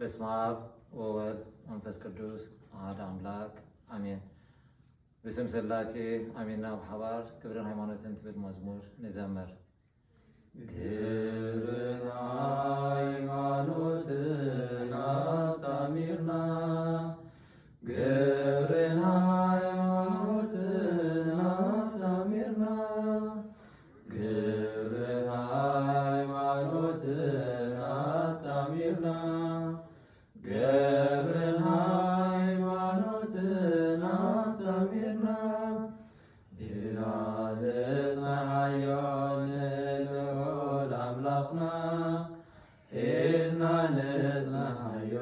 በስመ አብ ወወልድ ወመንፈስ ቅዱስ አሐዱ አምላክ አሜን። በስም ሥላሴ አሜንና በሐባር ክብርን ሃይማኖትን ትብል መዝሙር ንዘምር። ክብርን ሃይማኖትን አታሚርና ግብርን ሃይማኖትን አታሚርና ግብርን ሃይማኖትን አታሚርና ግብርን ሃይማኖትን አታሚርና ኢዝናንጽሐዮን ልዑል አምላኽና ኢዝናንጽሐዮ